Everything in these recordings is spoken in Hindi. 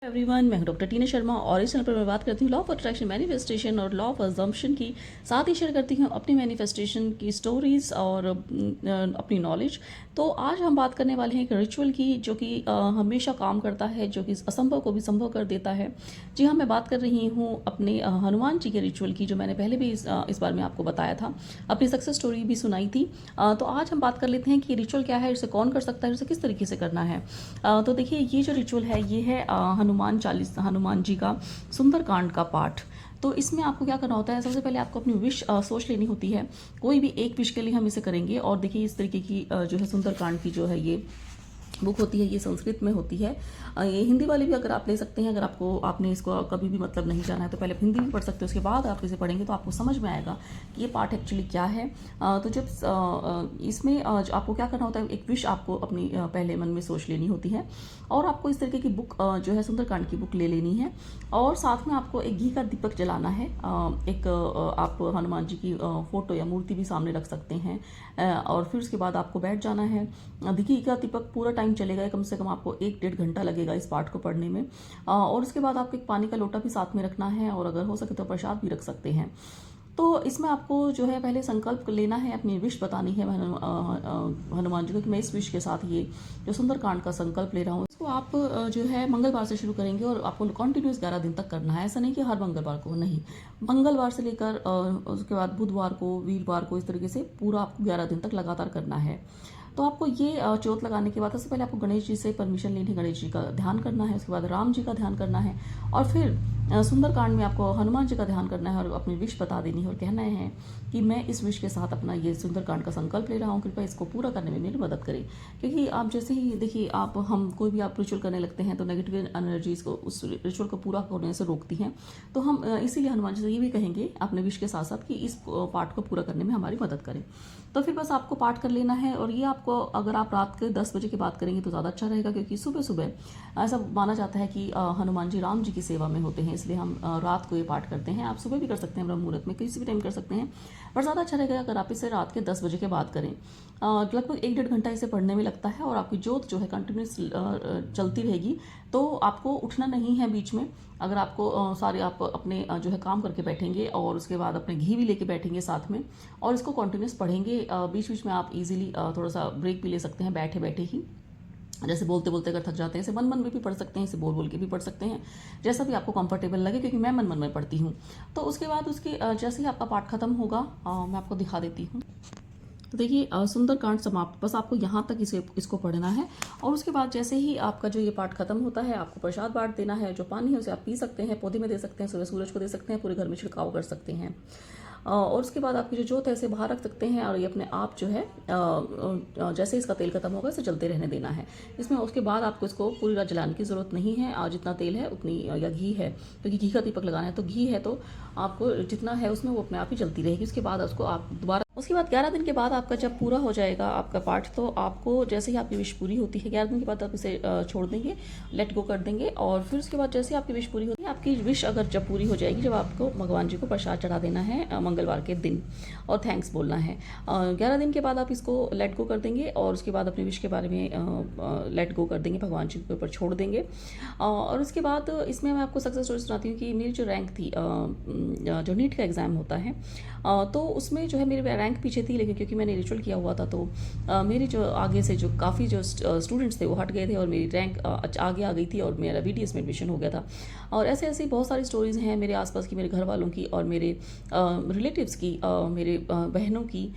एवरीवन, मैं हूं डॉक्टर टीना शर्मा और इस चैनल पर मैं बात करती हूँ लॉ ऑफ अट्रैक्शन, मैनिफेस्टेशन और लॉ ऑफ अजम्पशन की। साथ ही शेयर करती हूँ अपनी मैनिफेस्टेशन की स्टोरीज और अपनी नॉलेज। तो आज हम बात करने वाले हैं एक रिचुअल की जो कि हमेशा काम करता है, जो कि असंभव को भी संभव कर देता है। जी हाँ, मैं बात कर रही हूँ अपने हनुमान जी के रिचुअल की, जो मैंने पहले भी इस बार में आपको बताया था, अपनी सक्सेस स्टोरी भी सुनाई थी। तो आज हम बात कर लेते हैं कि रिचुअल क्या है, इसे कौन कर सकता है, इसे किस तरीके से करना है। तो देखिए, ये जो रिचुअल है ये है हनुमान जी का सुंदरकांड का पाठ। तो इसमें आपको क्या करना होता है, सबसे पहले आपको अपनी विश सोच लेनी होती है। कोई भी एक विश के लिए हम इसे करेंगे। और देखिए, इस तरीके की जो है सुंदरकांड की जो है ये बुक होती है, ये संस्कृत में होती है। ये हिंदी वाले भी अगर आप ले सकते हैं, अगर आपने इसको कभी भी मतलब नहीं जाना है तो पहले हिंदी भी पढ़ सकते हो, उसके बाद आप इसे पढ़ेंगे तो आपको समझ में आएगा कि ये पाठ एक्चुअली क्या है। तो जब इसमें आपको क्या करना होता है, एक विश आपको अपनी पहले मन में सोच लेनी होती है और आपको इस तरीके की बुक जो है सुंदरकांड की बुक ले लेनी है। और साथ में आपको एक घी का दीपक जलाना है। एक आप हनुमान जी की फोटो या मूर्ति भी सामने रख सकते हैं। और फिर उसके बाद आपको बैठ जाना है। घी का दीपक पूरा टाइम चलेगा, कम से कम आपको 1-1.5 घंटा लगेगा इस पाठ को पढ़ने में। और उसके बाद आपको एक पानी का लोटा भी साथ में रखना है और अगर हो सके तो प्रसाद भी रख सकते हैं। तो इसमें आपको जो है पहले संकल्प लेना है, अपनी विश बतानी है हनुमान जी को कि मैं इस विश के साथ ये जो सुंदरकांड का संकल्प ले रहा हूँ, इसको आप जो है मंगलवार से शुरू करेंगे और आपको कंटिन्यूस 11 दिन तक करना है। ऐसा नहीं कि हर मंगलवार को, नहीं, मंगलवार से लेकर उसके बाद बुधवार को, वीरवार को, इस तरीके से पूरा आपको 11 दिन तक लगातार करना है। तो आपको ये चोट लगाने के बाद सबसे पहले आपको गणेश जी से परमिशन लेनी है, गणेश जी का ध्यान करना है, उसके बाद राम जी का ध्यान करना है और फिर सुंदरकांड में आपको हनुमान जी का ध्यान करना है और अपनी विश बता देनी है और कहना है कि मैं इस विश के साथ अपना ये सुंदरकांड का संकल्प ले रहा हूँ, कृपया इसको पूरा करने में मेरी मदद करें। क्योंकि आप जैसे ही देखिए, हम कोई भी आप रिचुअल करने लगते हैं तो नेगेटिव एनर्जीज को उस रिचुअल को पूरा करने से रोकती हैं। तो हम इसीलिए हनुमान जी से ये भी कहेंगे अपने विश के साथ साथ कि इस पाठ को पूरा करने में हमारी मदद करें। तो फिर बस आपको पाठ कर लेना है। और ये आपको अगर आप रात के 10 बजे की बात करेंगे तो ज़्यादा अच्छा रहेगा, क्योंकि सुबह सुबह ऐसा माना जाता है कि हनुमान जी राम जी की सेवा में होते हैं, इसलिए हम रात को ये पाठ करते हैं। आप सुबह भी कर सकते हैं, ब्रह्म मुहूर्त में, किसी भी टाइम कर सकते हैं, पर ज़्यादा अच्छा रहेगा अगर आप इसे रात के 10 बजे के बाद करें। लगभग 1-1.5 घंटा इसे पढ़ने में लगता है और आपकी जोत जो है कंटिन्यूस चलती रहेगी। तो आपको उठना नहीं है बीच में। अगर आपको सारे आप अपने जो है काम करके बैठेंगे और उसके बाद अपने घी भी लेके बैठेंगे साथ में और इसको कंटिन्यूस पढ़ेंगे। बीच बीच में आप इजीली थोड़ा सा ब्रेक भी ले सकते हैं बैठे बैठे ही, जैसे बोलते बोलते अगर थक जाते हैं, इसे मन मन में भी पढ़ सकते हैं, इसे बोल बोल के भी पढ़ सकते हैं, जैसा भी आपको कंफर्टेबल लगे, क्योंकि मैं मन मन में पढ़ती हूँ। तो उसके बाद उसके जैसे ही आपका पाठ खत्म होगा, मैं आपको दिखा देती हूँ। तो देखिए, सुंदरकांड समाप्त, बस आपको यहाँ तक इसको पढ़ना है। और उसके बाद जैसे ही आपका जो ये पाठ खत्म होता है, आपको प्रसाद बांट देना है। जो पानी है उसे आप पी सकते हैं, पौधे में दे सकते हैं, सुबह सूरज को दे सकते हैं, पूरे घर में छिड़काव कर सकते हैं। और उसके बाद आपकी जो जोत है इसे बाहर रख सकते हैं और ये अपने आप जो है जैसे इसका तेल खत्म होगा इसे जलते रहने देना है। इसमें उसके बाद आपको इसको पूरी रात जलाने की ज़रूरत नहीं है। और जितना तेल है उतनी, या घी है, क्योंकि घी का दीपक लगाना है, तो घी है तो आपको जितना है उसमें वो अपने आप ही जलती रहेगी। उसके बाद उसको आप दोबारा, उसके बाद 11 दिन के बाद आपका जब पूरा हो जाएगा आपका पाठ, तो आपको जैसे ही आपकी विश पूरी होती है, 11 दिन के बाद आप इसे छोड़ देंगे, लेट गो कर देंगे। और फिर उसके बाद जैसे ही आपकी विश पूरी होती है, आपकी विश अगर जब पूरी हो जाएगी, जब आपको भगवान जी को प्रसाद चढ़ा देना है मंगलवार के दिन और थैंक्स बोलना है। 11 दिन के बाद आप इसको लेट गो कर देंगे और उसके बाद अपने विश के बारे में लेट गो कर देंगे, भगवान जी के ऊपर छोड़ देंगे। और उसके बाद इसमें मैं आपको सक्सेस स्टोरी सुनाती हूँ कि मेरी जो रैंक थी, जो नीट का एग्ज़ाम होता है, तो उसमें जो है मेरी रैंक पीछे थी, लेकिन क्योंकि मैंने रिचुअल किया हुआ था तो मेरी जो आगे से जो काफ़ी जो स्टूडेंट्स थे वो हट गए थे और मेरी रैंक आगे आ गई थी और मेरा बीडीएस में एडमिशन हो गया था। और ऐसे ऐसी बहुत सारी स्टोरीज़ हैं मेरे आसपास की, मेरे घर वालों की और मेरे रिलेटिव्स की, मेरे बहनों की।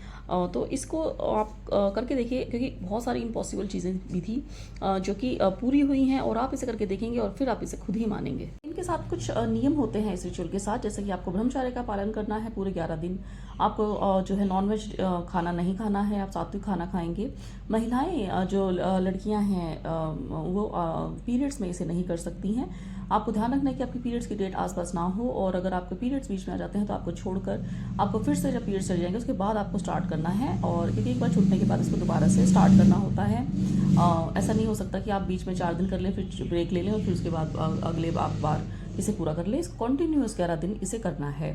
तो इसको आप करके देखिए, क्योंकि बहुत सारी इम्पॉसिबल चीज़ें भी थी जो कि पूरी हुई हैं और आप इसे करके देखेंगे और फिर आप इसे खुद ही मानेंगे। इनके साथ कुछ नियम होते हैं इस रिचुअल के साथ, जैसे कि आपको ब्रह्मचर्य का पालन करना है पूरे 11 दिन। आपको जो है नॉनवेज खाना नहीं खाना है, आप सात्विक खाना खाएंगे। महिलाएं जो लड़कियां हैं वो पीरियड्स में इसे नहीं कर सकती हैं। आपको ध्यान रखना है कि आपकी पीरियड्स की डेट आसपास ना हो, और अगर आपके पीरियड्स बीच में आ जाते हैं तो आपको छोड़कर आपको फिर से जब पीरियड्स चल जाएंगे उसके बाद आपको स्टार्ट करना है। और क्योंकि एक बार छूटने के बाद इसको दोबारा से स्टार्ट करना होता है। ऐसा नहीं हो सकता कि आप बीच में 4 दिन कर लें, फिर ब्रेक ले लें और फिर उसके बाद अगले बार इसे पूरा कर लें। इसको कंटिन्यूअस 11 दिन इसे करना है।